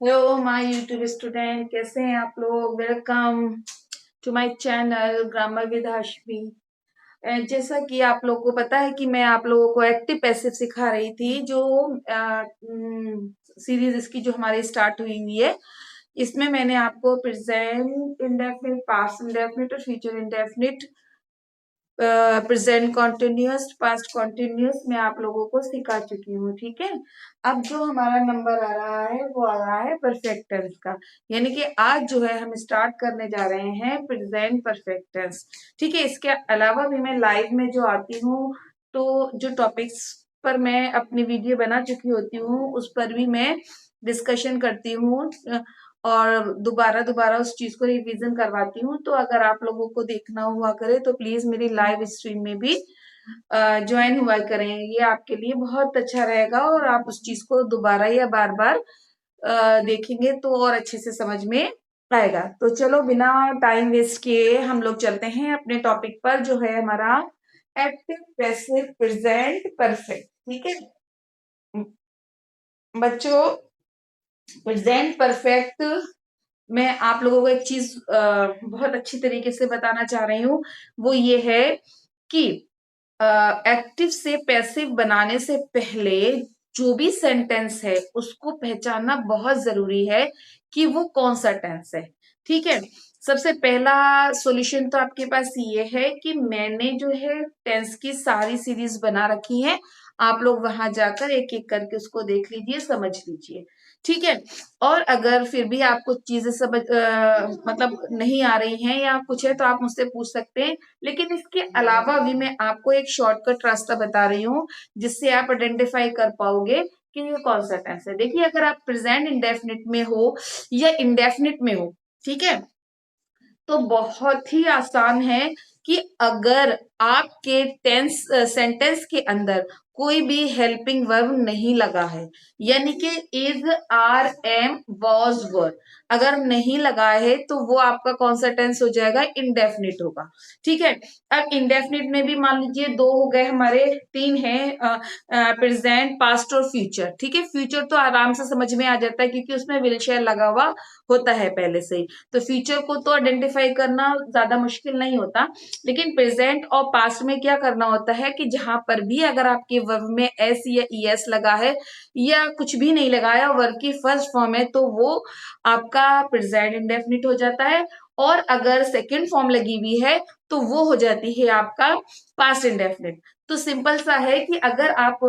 Hello my YouTube student, कैसे हैं आप लोग। Welcome to my channel grammar with Hashmi. जैसा कि आप लोगों को पता है कि मैं आप लोगों को एक्टिव पैसिव सिखा रही थी, जो सीरीज इसकी जो हमारी स्टार्ट हुई है। इसमें मैंने आपको प्रेजेंट इंडेफिनिट, पास्ट इंडेफिनिट और future indefinite, present continuous, past continuous मैं आप लोगों को सिखा चुकी हूँ। ठीक है, अब जो हमारा नंबर आ रहा है वो आ रहा है परफेक्ट टेंस का। यानी कि आज जो है हम स्टार्ट करने जा रहे हैं प्रेजेंट परफेक्ट टेंस। ठीक है, इसके अलावा भी मैं लाइव में जो आती हूँ, तो जो टॉपिक्स पर मैं अपनी वीडियो बना चुकी होती हूँ उस पर भी मैं डिस्कशन करती हूँ और दोबारा दोबारा उस चीज को रिवीजन करवाती हूँ। तो अगर आप लोगों को देखना हुआ करे तो प्लीज मेरी लाइव स्ट्रीम में भी ज्वाइन हुआ करें, ये आपके लिए बहुत अच्छा रहेगा और आप उस चीज को दोबारा या बार बार देखेंगे तो और अच्छे से समझ में आएगा। तो चलो बिना टाइम वेस्ट किए हम लोग चलते हैं अपने टॉपिक पर, जो है हमारा एक्टिव पैसिव प्रेजेंट परफेक्ट। ठीक है बच्चों, प्रेजेंट परफेक्ट मैं आप लोगों को एक चीज बहुत अच्छी तरीके से बताना चाह रही हूँ। वो ये है कि एक्टिव से पैसिव बनाने से पहले जो भी सेंटेंस है उसको पहचानना बहुत जरूरी है कि वो कौन सा टेंस है। ठीक है, सबसे पहला सॉल्यूशन तो आपके पास ये है कि मैंने जो है टेंस की सारी सीरीज बना रखी है। आप लोग वहां जाकर एक एक करके उसको देख लीजिए, समझ लीजिए। ठीक है, और अगर फिर भी आपको चीजें समझ मतलब नहीं आ रही हैं या कुछ है तो आप मुझसे पूछ सकते हैं। लेकिन इसके अलावा भी मैं आपको एक शॉर्टकट रास्ता बता रही हूँ जिससे आप आइडेंटिफाई कर पाओगे कि ये कौन सा टेंस है। देखिए, अगर आप प्रेजेंट इंडेफिनिट में हो या इंडेफिनिट में हो, ठीक है, तो बहुत ही आसान है कि अगर आपके टेंस सेंटेंस के अंदर कोई भी हेल्पिंग वर्ब नहीं लगा है, यानी कि इज, आर, एम, वॉज, वर अगर नहीं लगा है तो वो आपका कौन सा टेंस हो जाएगा, इंडेफिनिट होगा। ठीक है, अब इंडेफिनिट में भी मान लीजिए दो हो गए हमारे, तीन है प्रेजेंट, पास्ट और फ्यूचर। ठीक है, फ्यूचर तो आराम से समझ में आ जाता है क्योंकि उसमें विल शेयर लगा हुआ होता है पहले से ही, तो फ्यूचर को तो आइडेंटिफाई करना ज्यादा मुश्किल नहीं होता। लेकिन प्रेजेंट और पास्ट में क्या करना होता है कि जहां पर भी अगर आपके वर्ब में एस या ईएस लगा है या कुछ भी नहीं लगाया, वर्ब की फर्स्ट फॉर्म है, तो वो आपका प्रेजेंट इंडेफिनिट हो जाता है। और अगर सेकंड फॉर्म लगी हुई है तो वो हो जाती है आपका पास्ट इंडेफिनिट। तो सिंपल सा है कि अगर आप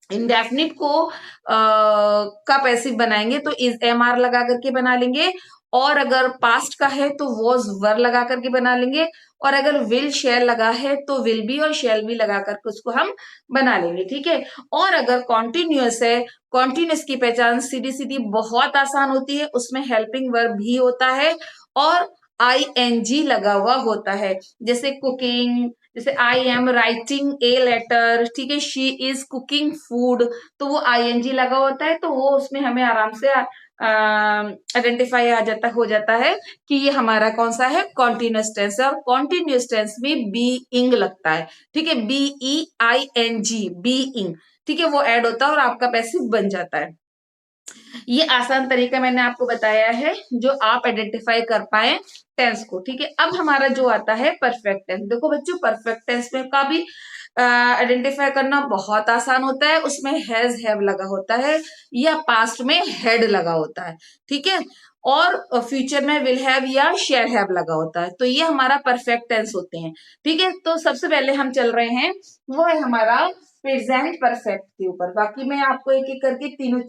इंडेफिनिट को का पैसिव बनाएंगे तो इज, एम, आर लगा करके बना लेंगे, और अगर पास्ट का है तो वॉज, वर लगा करके बना लेंगे, और अगर विल शेल लगा है तो विल बी और शेल बी लगा करके उसको हम बना लेंगे। ठीक है, और अगर कॉन्टिन्यूअस है, कॉन्टिन्यूअस की पहचान सीधी सीधी बहुत आसान होती है, उसमें हेल्पिंग वर्ब भी होता है और आई एन जी लगा हुआ होता है। जैसे कुकिंग, जैसे I am writing a letter, ठीक है, शी इज कुकिंग फूड, तो वो आई एन जी लगा होता है, तो वो उसमें हमें आराम से आइडेंटिफाई आ जाता हो जाता है कि ये हमारा कौन सा है, कॉन्टिन्यूअस टेंस है। और कॉन्टिन्यूअस टेंस में बी इंग लगता है। ठीक है, B E I N G, being, ठीक है, वो ऐड होता है और आपका पैसिव बन जाता है। ये आसान तरीका मैंने आपको बताया है जो आप आइडेंटिफाई कर पाए टेंस को। ठीक है, अब हमारा जो आता है परफेक्ट टेंस। देखो बच्चों, परफेक्ट टेंस में का भी आइडेंटिफाई करना बहुत आसान होता है। उसमें हैज, हैव लगा होता है या पास्ट में हैड लगा होता है। ठीक है, और फ्यूचर में विल हैव या शेल हैव लगा होता है। तो ये हमारा परफेक्ट टेंस होते हैं। ठीक है, तो सबसे पहले हम चल रहे हैं, वो है हमारा प्रेजेंट परफेक्ट के ऊपर। बाकी मैं आपको एक एक करके तीनों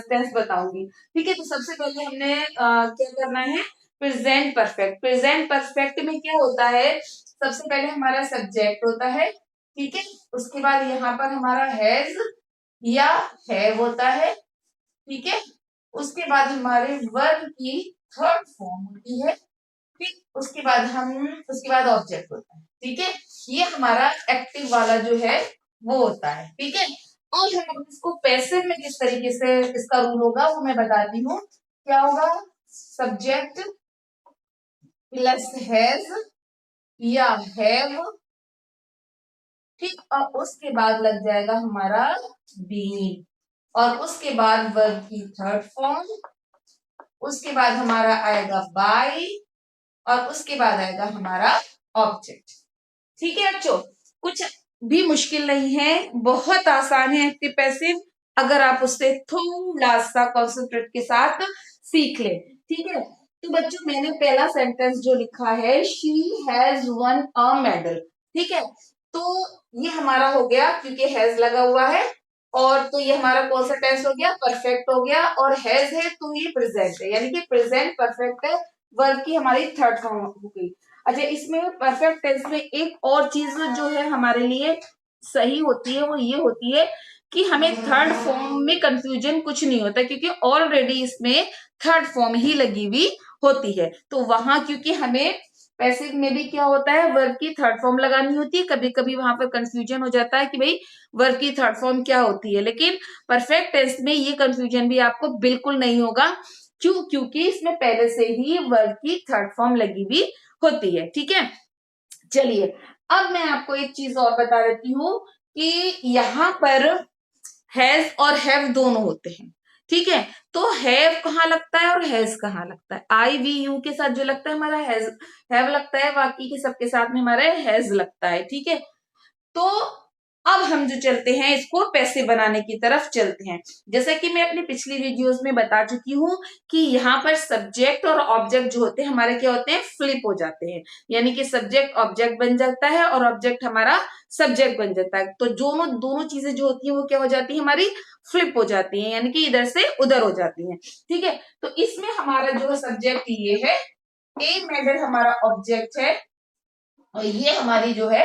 टेंस बताऊंगी। ठीक है, तो सबसे पहले हमने क्या करना है, प्रेजेंट परफेक्ट। प्रेजेंट परफेक्ट में क्या होता है, सबसे पहले हमारा सब्जेक्ट होता है। ठीक है, उसके बाद यहाँ पर हमारा हैज या हैव होता है। ठीक है, उसके बाद हमारे वर्ब की थर्ड फॉर्म होती है। ठीक, उसके बाद ऑब्जेक्ट होता है। ठीक है, ये हमारा एक्टिव वाला जो है वो होता है। ठीक है, और हम इसको पैसिव में किस तरीके से इसका रूल होगा वो मैं बताती हूँ। क्या होगा, सब्जेक्ट प्लस हैज या हैव, ठीक, और उसके बाद लग जाएगा हमारा बीइंग। और उसके बाद वर्ब की थर्ड फॉर्म, उसके बाद हमारा आएगा बाय, और उसके बाद आएगा हमारा ऑब्जेक्ट। ठीक है बच्चों, कुछ भी मुश्किल नहीं है, बहुत आसान है एक्टिव पैसिव, अगर आप उससे थोड़ा सा कॉन्सेंट्रेट के साथ सीख ले। ठीक है, तो बच्चों मैंने पहला सेंटेंस जो लिखा है, she has one a medal. ठीक है, तो ये हमारा हो गया क्योंकि हैज लगा हुआ है, और तो ये हमारा कौन सा टेंस हो गया, परफेक्ट हो गया, और हैज है तो ये प्रेजेंट है, यानी कि प्रेजेंट परफेक्ट है, वर्ब की हमारी थर्ड फॉर्म हो गई। अच्छा, इसमें परफेक्ट टेंस में एक और चीज जो है हमारे लिए सही होती है, वो ये होती है कि हमें थर्ड फॉर्म में कंफ्यूजन कुछ नहीं होता, क्योंकि ऑलरेडी इसमें थर्ड फॉर्म ही लगी हुई होती है। तो वहां क्योंकि हमें पैसिव में भी क्या होता है, वर्ब की थर्ड फॉर्म लगानी होती है, कभी कभी वहां पर कंफ्यूजन हो जाता है कि भाई वर्ब की थर्ड फॉर्म क्या होती है, लेकिन परफेक्ट टेंस में ये कंफ्यूजन भी आपको बिल्कुल नहीं होगा। क्यों? क्योंकि इसमें पहले से ही वर्ब की थर्ड फॉर्म लगी हुई होती है। ठीक है, चलिए अब मैं आपको एक चीज और बता देती हूँ कि यहाँ पर हैज और हैव दोनों होते हैं। ठीक है, तो हैव कहाँ लगता है और हैज कहाँ लगता है, आई वी यू के साथ जो लगता है हमारा हैव लगता है, बाकी के सबके साथ में हमारा हैज लगता है। ठीक है, तो अब हम जो चलते हैं इसको पैसे बनाने की तरफ चलते हैं। जैसा कि मैं अपनी पिछली वीडियोस में बता चुकी हूँ कि यहाँ पर सब्जेक्ट और ऑब्जेक्ट जो होते हैं हमारे क्या होते हैं, फ्लिप हो जाते हैं, यानी कि सब्जेक्ट ऑब्जेक्ट बन जाता है और ऑब्जेक्ट हमारा सब्जेक्ट बन जाता है। तो दोनों चीजें जो होती है वो क्या हो जाती है, हमारी फ्लिप हो जाती है, यानी कि इधर से उधर हो जाती है। ठीक है, तो इसमें हमारा जो सब्जेक्ट ये है, ए मेडल हमारा ऑब्जेक्ट है, और ये हमारी जो है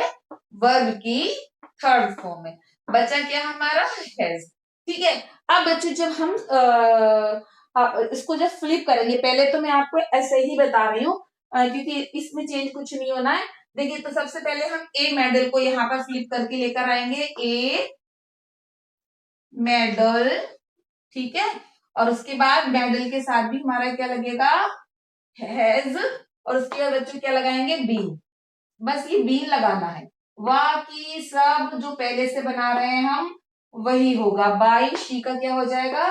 वर्ब की थर्ड फॉर्म है। बचा क्या हमारा, हैज। ठीक है, अब बच्चों जब हम इसको जब फ्लिप करेंगे, पहले तो मैं आपको ऐसे ही बता रही हूँ क्योंकि इसमें चेंज कुछ नहीं होना है। देखिए, तो सबसे पहले हम ए मेडल को यहाँ पर फ्लिप करके लेकर आएंगे, ए मेडल। ठीक है, और उसके बाद मेडल के साथ भी हमारा क्या लगेगा, हैज, और उसके बाद बच्चों क्या लगाएंगे, बीन। बस ये बीन लगाना है, बाकी सब जो पहले से बना रहे हैं हम वही होगा। बाई शी का क्या हो जाएगा,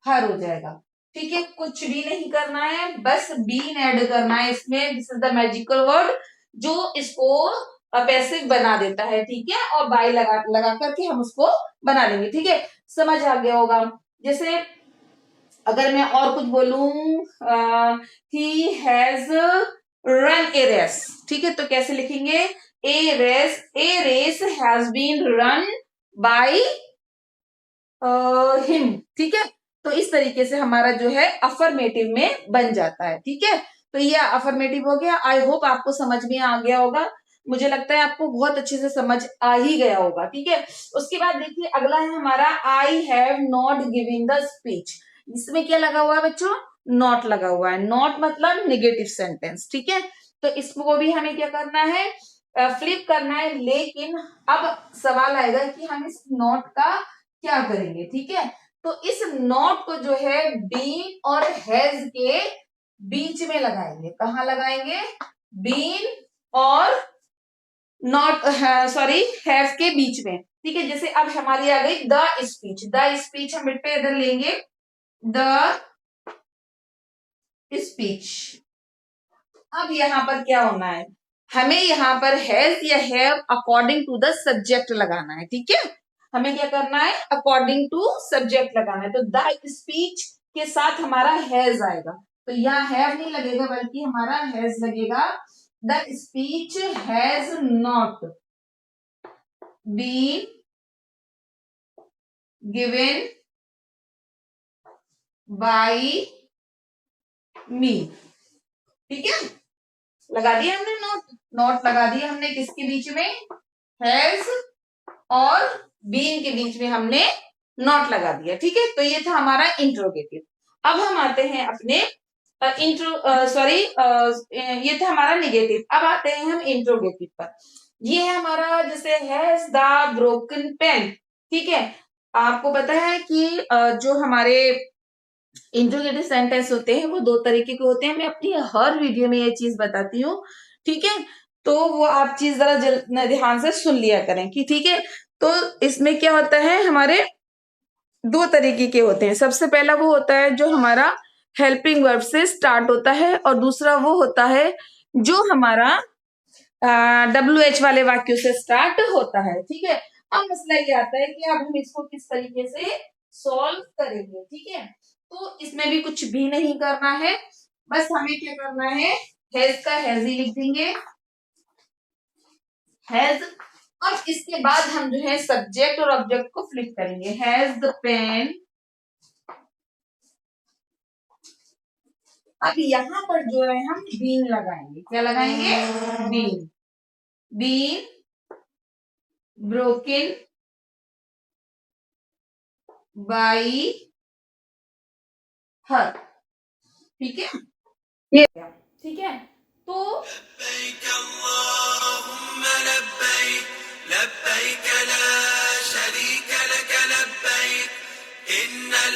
हर हो जाएगा। ठीक है, कुछ भी नहीं करना है, बस बीन ऐड करना है इसमें। This is the magical word जो इसको पैसिव बना देता है। ठीक है, और बाई लगा करके हम उसको बना लेंगे। ठीक है, समझ आ गया होगा। जैसे अगर मैं और कुछ बोलूं, he has run a race. ठीक है, तो कैसे लिखेंगे, a race has been run by him. ठीक है, तो इस तरीके से हमारा जो है अफर्मेटिव में बन जाता है। ठीक है, तो ये अफर्मेटिव हो गया। आई होप आपको समझ में आ गया होगा, मुझे लगता है आपको बहुत अच्छे से समझ आ ही गया होगा। ठीक है, उसके बाद देखिए अगला है हमारा, I have not given the speech. इसमें क्या लगा हुआ है बच्चों, नॉट लगा हुआ है। नॉट मतलब निगेटिव सेंटेंस। ठीक है, तो इसको भी हमें क्या करना है, फ्लिप करना है, लेकिन अब सवाल आएगा कि हम इस नॉट का क्या करेंगे। ठीक है, तो इस नॉट को जो है बीन और हैज के बीच में लगाएंगे। कहाँ लगाएंगे, बीन और नॉट सॉरी हैव के बीच में। ठीक है, जैसे अब हमारी आ गई द स्पीच। द स्पीच हम पे इधर लेंगे, द स्पीच। अब यहां पर क्या होना है, हमें यहाँ पर हैज या have according to the subject लगाना है। ठीक है, हमें क्या करना है, अकॉर्डिंग टू सब्जेक्ट लगाना है। तो द स्पीच के साथ हमारा हैज आएगा, तो यहाँ हैव नहीं लगेगा बल्कि हमारा हैज लगेगा। The speech has not been given by me. ठीक है, लगा दिया हमने नोट, नोट लगा दिया हमने किसके बीच में, हैज और बीन के बीच में हमने नॉट लगा दिया। ठीक है, तो ये था हमारा इंट्रोगेटिव। अब हम आते हैं अपने ये था हमारा नेगेटिव। अब आते हैं हम इंट्रोगेटिव पर। ये है हमारा जैसे हैज द ब्रोकन पेन। ठीक है, आपको पता है कि जो हमारे इंट्रोगेटिव सेंटेंस होते हैं वो दो तरीके के होते हैं, मैं अपनी हर वीडियो में ये चीज बताती हूँ। ठीक है, तो वो आप चीज जरा ध्यान से सुन लिया करें कि ठीक है। तो इसमें क्या होता है, हमारे दो तरीके के होते हैं। सबसे पहला वो होता है जो हमारा हेल्पिंग वर्ब से स्टार्ट होता है, और दूसरा वो होता है जो हमारा WH वाले वाक्यों से स्टार्ट होता है। ठीक है, अब मसला ये आता है कि अब हम इसको किस तरीके से सॉल्व करेंगे। ठीक है, तो इसमें भी कुछ भी नहीं करना है, बस हमें क्या करना है, हैज का हैज ही लिख देंगे, हैज, और इसके बाद हम जो है सब्जेक्ट और ऑब्जेक्ट को फ्लिप करेंगे। हैज द पेन, अब यहां पर जो है हम बीन लगाएंगे। क्या लगाएंगे? Been. Been broken by her. ठीक है, ये ठीक है। तो लब्बैक अल्लाहुम्मा लब्बैक लब्बैक ला शरीक लक लब्बैक इन्नल